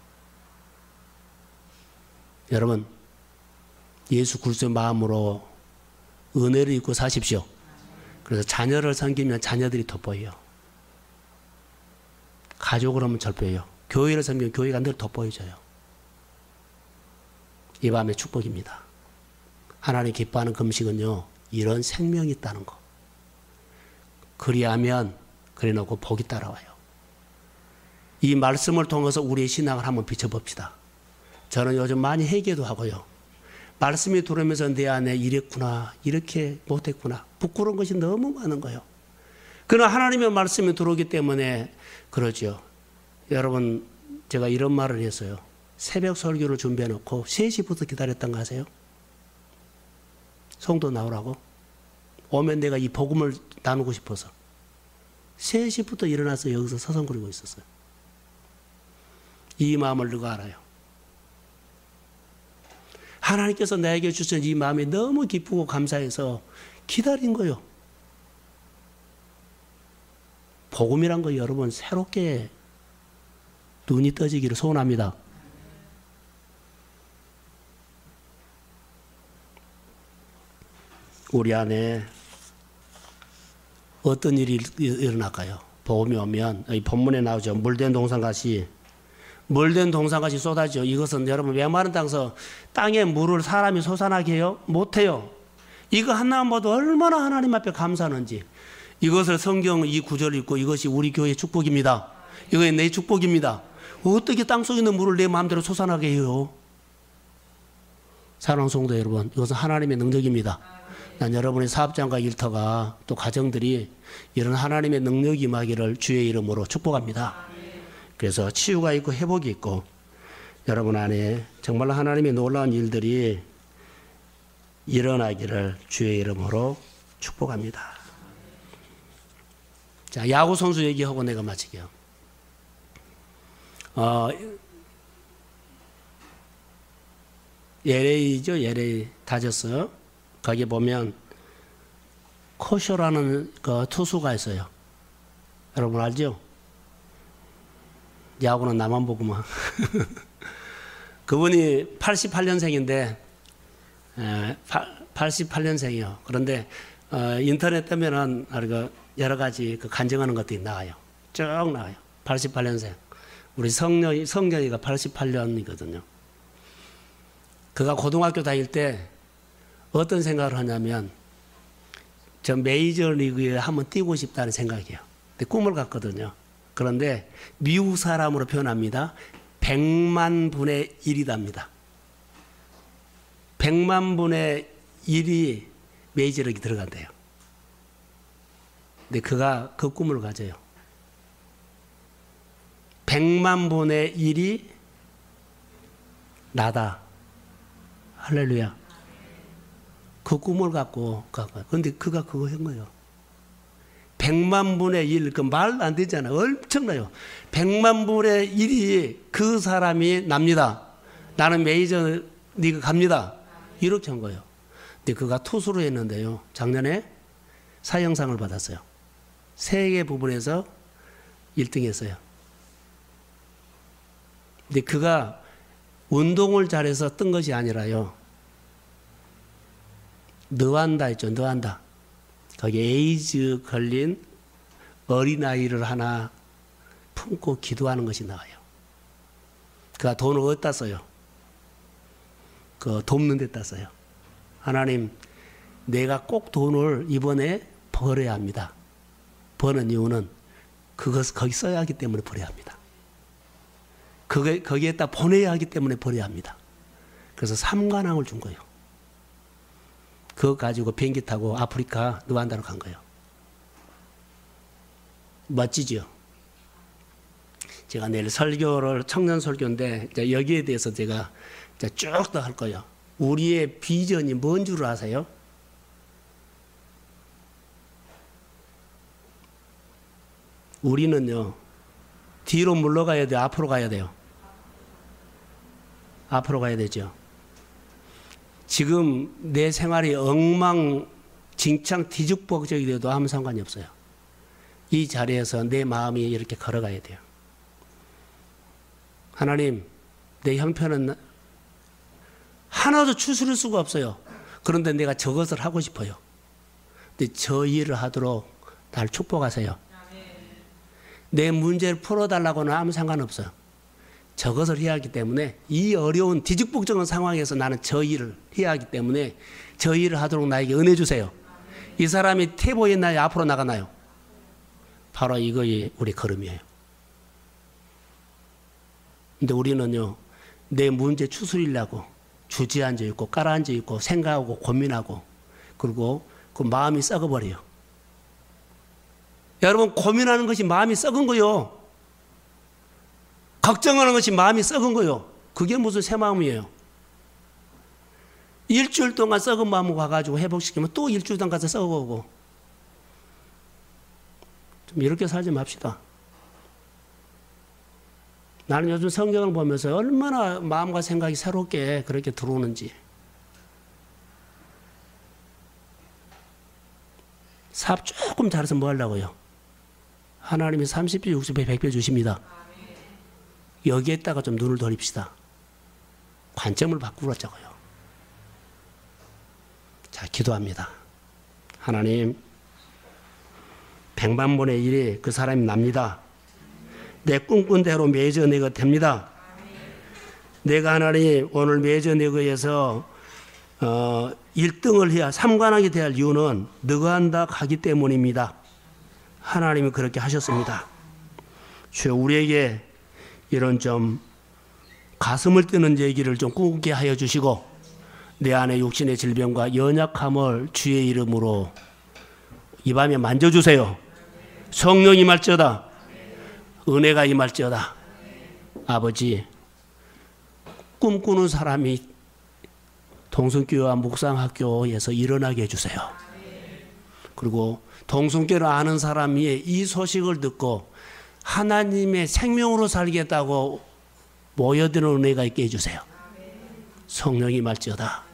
여러분, 예수 그리스도의 마음으로 은혜를 입고 사십시오. 그래서 자녀를 섬기면 자녀들이 돋보여요. 가족을 하면 돋보여요. 교회를 섬기면 교회가 늘 돋보여져요. 이 밤의 축복입니다. 하나님 기뻐하는 금식은요, 이런 생명이 있다는 거. 그리하면 그래놓고 복이 따라와요. 이 말씀을 통해서 우리의 신앙을 한번 비춰봅시다. 저는 요즘 많이 회개도 하고요. 말씀이 들어오면서 내 안에 이랬구나, 이렇게 못했구나, 부끄러운 것이 너무 많은 거예요. 그러나 하나님의 말씀이 들어오기 때문에 그러죠. 여러분, 제가 이런 말을 했어요. 새벽 설교를 준비해놓고 3시부터 기다렸던 거 아세요? 성도 나오라고. 오면 내가 이 복음을 나누고 싶어서 3시부터 일어나서 여기서 서성거리고 있었어요. 이 마음을 누가 알아요? 하나님께서 나에게 주신 이 마음이 너무 기쁘고 감사해서 기다린 거예요. 복음이란 거 여러분 새롭게 눈이 떠지기를 소원합니다. 우리 안에 어떤 일이 일어날까요? 복음이 오면 이 본문에 나오죠. 물된 동산같이 쏟아져. 이것은 여러분 메마른 땅에서 땅에 물을 사람이 솟아나게 해요? 못해요. 이거 하나만 봐도 얼마나 하나님 앞에 감사하는지. 이것을 성경 이 구절을 읽고 이것이 우리 교회의 축복입니다. 이것이 내 축복입니다. 어떻게 땅속에 있는 물을 내 마음대로 솟아나게 해요? 사랑하는 성도 여러분, 이것은 하나님의 능력입니다. 난 여러분의 사업장과 일터가 또 가정들이 이런 하나님의 능력이 임하기를 주의 이름으로 축복합니다. 그래서 치유가 있고 회복이 있고 여러분 안에 정말 하나님의 놀라운 일들이 일어나기를 주의 이름으로 축복합니다. 자, 야구 선수 얘기하고 내가 마치게요. LA죠, LA 다저스. 거기 보면 코쇼라는 그 투수가 있어요. 여러분 알죠? 야구는 나만 보구만. 그분이 88년생인데 88년생이요. 그런데 인터넷 뜨면은 여러 가지 그 간증하는 것들이 나와요. 쭉 나와요. 88년생. 우리 성경이가 88년이거든요. 그가 고등학교 다닐 때 어떤 생각을 하냐면 저 메이저리그에 한번 뛰고 싶다는 생각이에요. 근데 꿈을 갖거든요. 그런데 미국 사람으로 표현합니다. 100만 분의 1이답니다. 100만 분의 1이 메이저리그에 들어간대요. 근데 그가 그 꿈을 가져요. 100만 분의 1이 나다. 할렐루야. 그 꿈을 갖고 근데 그가 그거 한 거예요. 100만 분의 1, 그 말도 안 되잖아요. 엄청나요. 100만 분의 1이 그 사람이 납니다. 나는 메이저 리그 갑니다. 이렇게 한 거예요. 근데 그가 투수로 했는데요. 작년에 사형상을 받았어요. 세계 부분에서 1등 했어요. 근데 그가 운동을 잘해서 뜬 것이 아니라요. 너한다 있죠. 너한다. 거기 에이즈 걸린 어린아이를 하나 품고 기도하는 것이 나와요. 그가 돈을 어디다 써요? 그 돕는 데다 써요. 하나님, 내가 꼭 돈을 이번에 벌어야 합니다. 버는 이유는 그것을 거기 써야 하기 때문에 벌어야 합니다. 거기에다 보내야 하기 때문에 벌어야 합니다. 그래서 3관왕을 준 거예요. 그거 가지고 비행기 타고 아프리카 루안다로 간 거예요. 멋지죠? 제가 내일 설교를 청년 설교인데 여기에 대해서 제가 쭉 더 할 거예요. 우리의 비전이 뭔 줄 아세요? 우리는요, 뒤로 물러가야 돼요? 앞으로 가야 돼요? 앞으로 가야 되죠. 지금 내 생활이 엉망진창 뒤죽박죽이 돼도 아무 상관이 없어요. 이 자리에서 내 마음이 이렇게 걸어가야 돼요. 하나님, 내 형편은 하나도 추스릴 수가 없어요. 그런데 내가 저것을 하고 싶어요. 근데 저 일을 하도록 날 축복하세요. 내 문제를 풀어달라고는 아무 상관없어요. 저것을 해야 하기 때문에 이 어려운 뒤죽박죽한 상황에서 나는 저 일을 해야 하기 때문에 저 일을 하도록 나에게 은혜 주세요. 이 사람이 퇴보했나요? 앞으로 나가나요? 바로 이거이 우리 걸음이에요. 근데 우리는요, 내 문제 추스리려고 주저앉아 있고 깔아앉아 있고 생각하고 고민하고 그리고 그 마음이 썩어버려요. 여러분, 고민하는 것이 마음이 썩은 거요. 걱정하는 것이 마음이 썩은 거요. 그게 무슨 새 마음이에요. 일주일 동안 썩은 마음을 와가지고 회복시키면 또 일주일 동안 가서 썩어오고. 좀 이렇게 살지 맙시다. 나는 요즘 성경을 보면서 얼마나 마음과 생각이 새롭게 그렇게 들어오는지. 사업 조금 잘해서 뭐 하려고요? 하나님이 30배, 60배, 100배 주십니다. 여기에다가 좀 눈을 돌립시다. 관점을 바꾸자고요. 자, 기도합니다. 하나님, 100만 분의 1이 그 사람이 납니다. 내 꿈꾼 대로 메이저리그 됩니다. 내가 하나님 오늘 메이저리그에서 1등을 해야 3관왕이 돼야 할 이유는 너가 한다 가기 때문입니다. 하나님이 그렇게 하셨습니다. 주여 우리에게 이런 좀 가슴을 뜨는 얘기를 좀 꾸게 하여 주시고 내 안에 육신의 질병과 연약함을 주의 이름으로 이 밤에 만져주세요. 성령이 임할지어다. 은혜가 임할지어다. 아버지, 꿈꾸는 사람이 동성교회와 묵상학교에서 일어나게 해주세요. 그리고 동성교를 아는 사람이 이 소식을 듣고 하나님의 생명으로 살겠다고 모여드는 은혜가 있게 해주세요. 성령이 임할지어다.